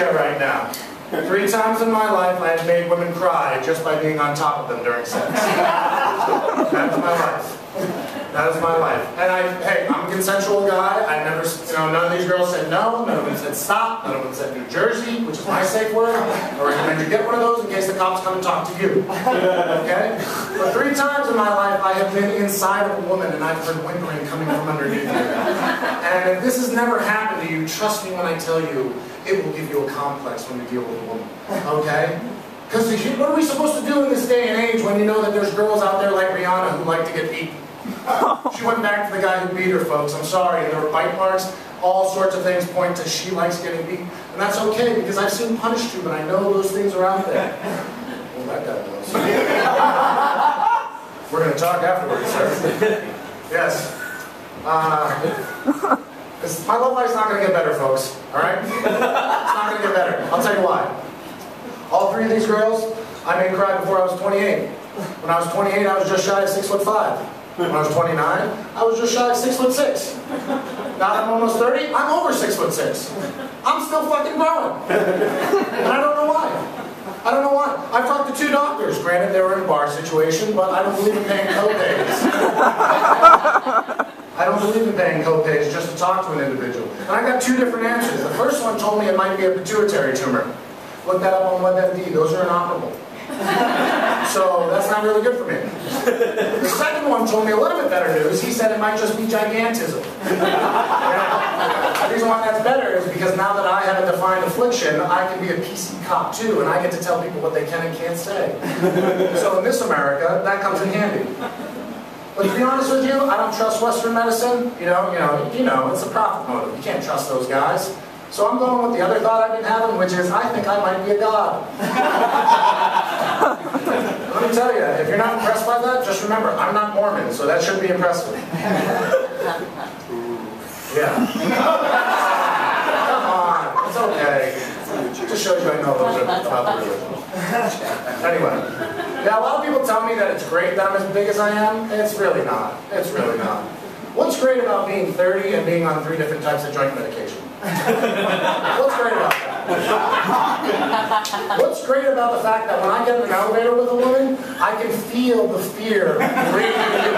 share right now. 3 times in my life I have made women cry just by being on top of them during sex. That is my life. That is my life. And hey, I'm a consensual guy. I never, none of these girls said no, none of them said stop, none of them said New Jersey, which is my safe word. I recommend you get one of those in case the cops come and talk to you. Okay? But 3 times in my life I have been inside of a woman and I've heard whimpering coming from underneath you. And if this has never happened to you, trust me when I tell you, it will give you a complex when you deal with a woman. Okay? Because what are we supposed to do in this day and age when you know that there's girls out there like Rihanna who like to get beat? She went back to the guy who beat her, folks. I'm sorry. There were bite marks. All sorts of things point to she likes getting beat. And that's okay, because I've seen PunishTube, and I know those things are out there. Well, that guy knows. We're going to talk afterwards, sir. Yes. My love life's not going to get better, folks. All right? It's not going to get better. I'll tell you why. All 3 of these girls, I made cry before I was 28. When I was 28, I was just shy of 6'5". When I was 29, I was just shy of 6'6". Now that I'm almost 30, I'm over 6'6". I'm still fucking growing. And I don't know why. I don't know why. I've talked to 2 doctors. Granted, they were in a bar situation, but I don't believe in paying co-pays. I don't believe in paying co-pays just to talk to an individual. And I got 2 different answers. The first one told me it might be a pituitary tumor. Look that up on WebMD. Those are inoperable. So that's not really good for me. The second one told me a little bit better news. He said it might just be gigantism. The reason why that's better is because now that I have a defined affliction, I can be a PC cop too, and I get to tell people what they can and can't say. So in this America, that comes in handy. But to be honest with you, I don't trust Western medicine. You know, it's a profit motive. You can't trust those guys. So I'm going with the other thought I've been having, which is I think I might be a god. Let me tell you, if you're not impressed by that, just remember, I'm not Mormon, so that shouldn't be impressive. Yeah. Come on, it's okay. It just shows you I know a little bit about the religion. Anyway, yeah, a lot of people tell me that it's great that I'm as big as I am. It's really not. It's really not. What's great about being 30 and being on 3 different types of joint medication? What's great about that? What's great about the fact that when I get in an elevator with a woman, I can feel the fear radiating.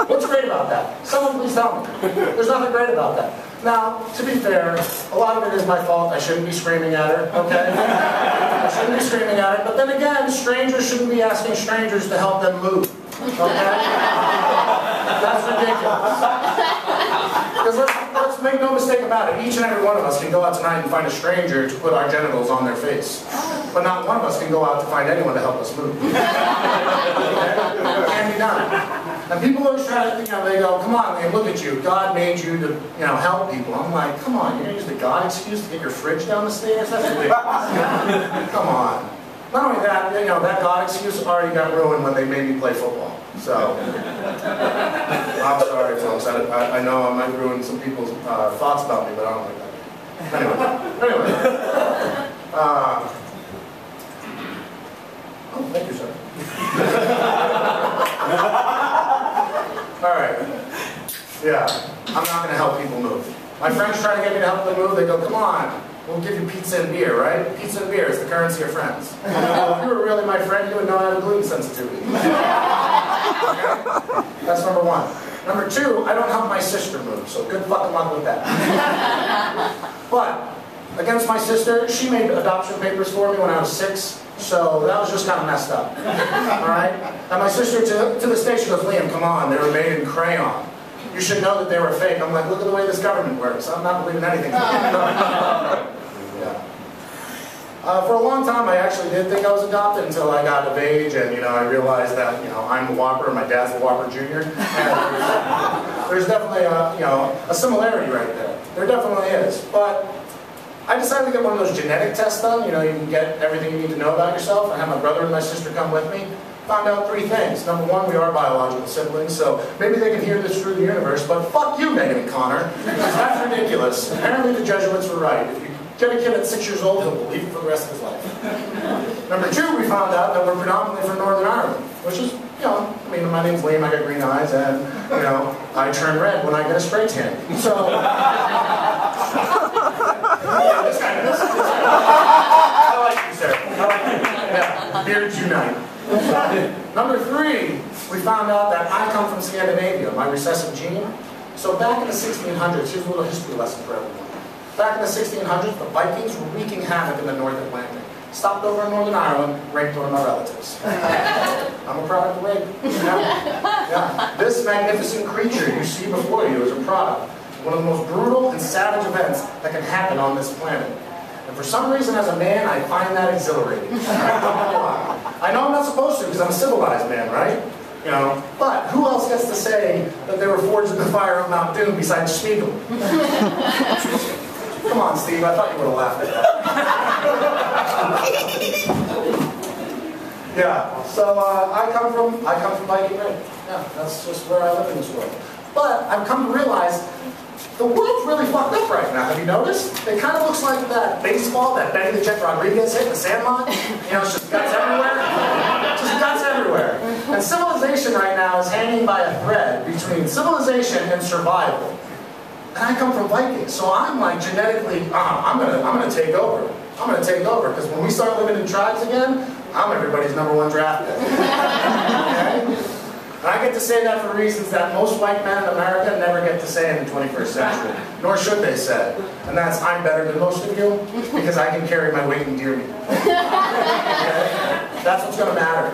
What's great about that? Someone please tell me. There's nothing great about that. Now, to be fair, a lot of it is my fault. I shouldn't be screaming at her, okay? I shouldn't be screaming at her. But then again, strangers shouldn't be asking strangers to help them move, okay? That's ridiculous. Because let's make no mistake about it. Each and every one of us can go out tonight and find a stranger to put our genitals on their face. But not one of us can go out to find anyone to help us move. It can't be done. And people always try to, they go, come on, man, look at you. God made you to, help people. I'm like, come on, you're going to use the God excuse to get your fridge down the stairs? That's ridiculous. Come on. Not only that, that God excuse already got ruined when they made me play football. So, I'm sorry, folks. I know I might ruin some people's thoughts about me, but I don't like that. Anyway. Oh, thank you, sir. All right. Yeah, I'm not going to help people move. My friends try to get me to help them move. They go, come on. We'll give you pizza and beer, right? Pizza and beer is the currency of friends. If you were really my friend, you would know I have a gluten sensitivity. Okay? That's number 1. Number 2, I don't help my sister move, so good fucking luck with that. But, against my sister, she made adoption papers for me when I was 6, so that was just kind of messed up. Alright? And my sister, to this day, she goes, Liam, come on, they were made in crayon. You should know that they were fake. I'm like, look at the way this government works. I'm not believing anything. Yeah. For a long time, I actually did think I was adopted until I got of age, and I realized that I'm a Whopper and my dad's a Whopper Jr. And there's definitely a similarity right there. There definitely is. But I decided to get one of those genetic tests done. You can get everything you need to know about yourself. I had my brother and my sister come with me. Found out 3 things. Number 1, we are biological siblings, so maybe they can hear this through the universe, but fuck you, Megan and Connor. That's ridiculous. Apparently the Jesuits were right. If you get a kid at 6 years old, he'll believe it for the rest of his life. Number 2, we found out that we're predominantly from Northern Ireland, which is, my name's Liam, I got green eyes, and, I turn red when I get a spray tan. So, yeah, this guy beards unite. Number 3, we found out that I come from Scandinavia, my recessive gene. So back in the 1600s, here's a little history lesson for everyone. Back in the 1600s, the Vikings were wreaking havoc in the North Atlantic. Stopped over in Northern Ireland, raped one of my relatives. I'm a product of rape. Yeah. This magnificent creature you see before you is a product of one of the most brutal and savage events that can happen on this planet. And for some reason, as a man, I find that exhilarating. I know I'm not supposed to because I'm a civilized man, right? You know, but who else gets to say that they were forged in the fire of Mount Doom besides Schmiegel? Come on, Steve, I thought you would have laughed at that. Yeah, so I come from Viking rape. Yeah, that's just where I live in this world. But I've come to realize the world's really fucked up right now. Have you noticed? It kind of looks like that baseball that Benny the Jet Rodriguez hit in the Sandlot. You know, it's just guts everywhere. Just guts everywhere. And civilization right now is hanging by a thread between civilization and survival. And I come from Vikings, so I'm like genetically, I'm gonna take over. I'm gonna take over because when we start living in tribes again, I'm everybody's #1 draft pick. Okay? And I get to say that for reasons that most white men in America never get to say in the 21st century, nor should they say. And that's, I'm better than most of you because I can carry my weight in deer meat. Okay? That's what's going to matter.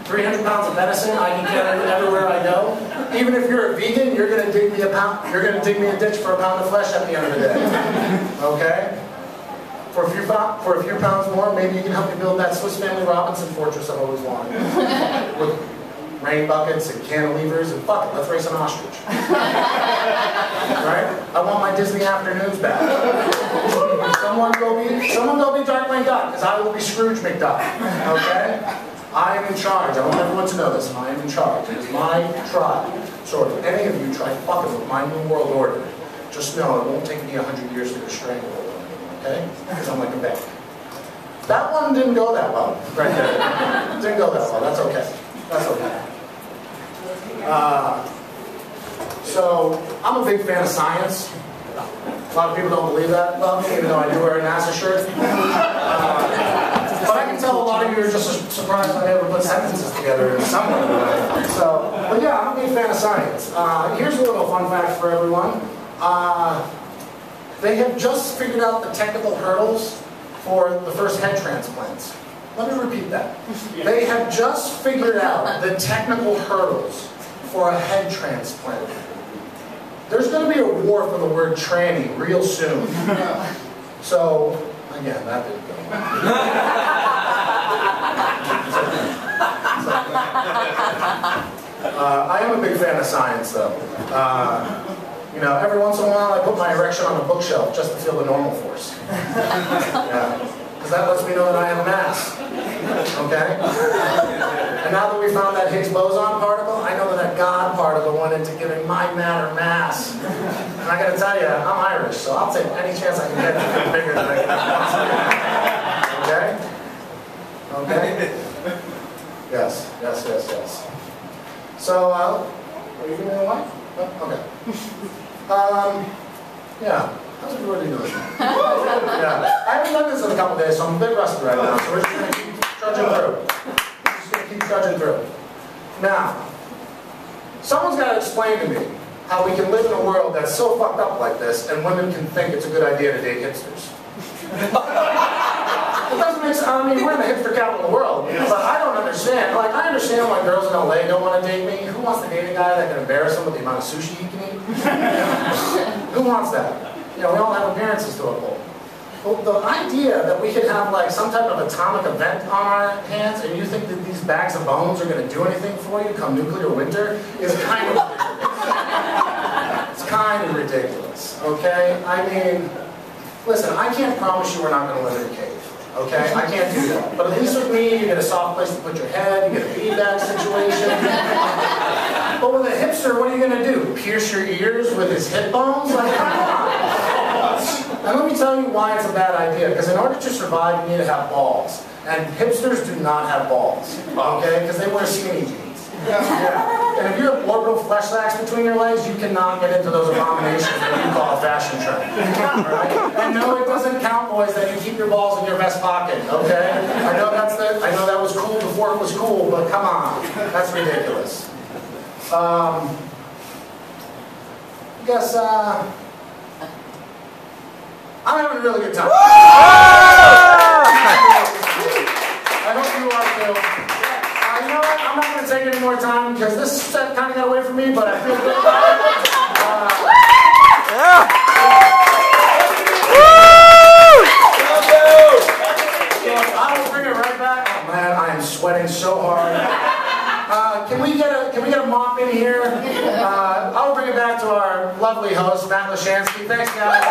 300 pounds of venison, I can carry it everywhere I go. Even if you're a vegan, you're going to dig me a ditch for a pound of flesh at the end of the day. Okay? For a few pounds more, maybe you can help me build that Swiss Family Robinson fortress I've always wanted. With rain buckets and cantilevers and fuck it, let's race an ostrich. Right? I want my Disney afternoons back. Someone go be Darkwing Duck, because I will be Scrooge McDuck. Okay? I am in charge. I want everyone to know this. I am in charge. It is my tribe. So if any of you try fucking with my new world order, just know it won't take me 100 years to get a stranglehold on you. Okay? Because I'm like a bank. That one didn't go that well. Right there. Didn't go that well. That's okay. That's okay. So, I'm a big fan of science. A lot of people don't believe that about me, even though I do wear a NASA shirt. But I can tell a lot of you are just surprised I never put sentences together in some way. So, but yeah, I'm a big fan of science. Here's a little fun fact for everyone. They have just figured out the technical hurdles for the first head transplants. Let me repeat that. They have just figured out the technical hurdles for a head transplant. There's going to be a war for the word tranny real soon. So, again, that didn't go well. I am a big fan of science, though. You know, every once in a while I put my erection on a bookshelf just to feel the normal force. Yeah. Because that lets me know that I have a mass. Okay? And now that we found that Higgs boson particle, I know that God particle went into giving my matter mass. And I gotta tell you, I'm Irish, so I'll take any chance I can get to get bigger than I can. Okay? Okay? Yes. So, are you giving me a mic? Oh, okay. Yeah. How's everybody doing? Yeah. I haven't done this in a couple days, so I'm a bit rusty right now. So we're just going to keep trudging through. Now, someone's got to explain to me how we can live in a world that's so fucked up like this, and women can think it's a good idea to date hipsters. It doesn't make sense. I mean, we're in the hipster capital of the world, but I don't understand. Like, I understand why girls in LA don't want to date me. Who wants to date a guy that can embarrass them with the amount of sushi he can eat? Who wants that? You know, we all have appearances to uphold. But the idea that we could have like some type of atomic event on our hands and you think that these bags of bones are going to do anything for you come nuclear winter is kind of ridiculous. It's kind of ridiculous, okay? I mean, listen, I can't promise you we're not going to live in a cave, okay? I can't do that. But at least with me, you get a soft place to put your head, you get a feedback situation. But with a hipster, what are you going to do? Pierce your ears with his hip bones? Like, come on. And let me tell you why it's a bad idea. Because in order to survive, you need to have balls. And hipsters do not have balls, okay? Because they wear skinny jeans. Yeah. And if you have orbital flesh sacks between your legs, you cannot get into those abominations that you call a fashion trend. Right? And no, it doesn't count, boys, that you keep your balls in your vest pocket, okay? I know that was cool before it was cool, but come on. That's ridiculous. I guess, I'm having a really good time. I hope you are too. You know what? I'm not going to take any more time because this set kind of got away from me, but I feel good about it. I will bring it right back. Oh man, I am sweating so hard. Can we get a mop in here? I'll bring it back to our lovely host, Matt Lashansky. Thanks, guys.